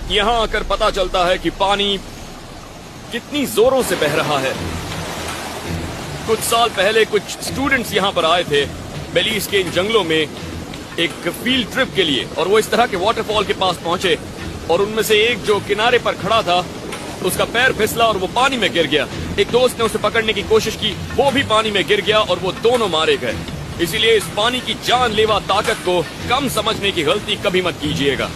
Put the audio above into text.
यहाँ आकर पता चलता है कि पानी कितनी जोरों से बह रहा है। कुछ साल पहले कुछ स्टूडेंट्स यहाँ पर आए थे बेलीज के इन जंगलों में एक फील्ड ट्रिप के लिए, और वो इस तरह के वाटरफॉल के पास पहुंचे और उनमें से एक जो किनारे पर खड़ा था उसका पैर फिसला और वो पानी में गिर गया। एक दोस्त ने उसे पकड़ने की कोशिश की, वो भी पानी में गिर गया और वो दोनों मारे गए। इसीलिए इस पानी की जानलेवा ताकत को कम समझने की गलती कभी मत कीजिएगा।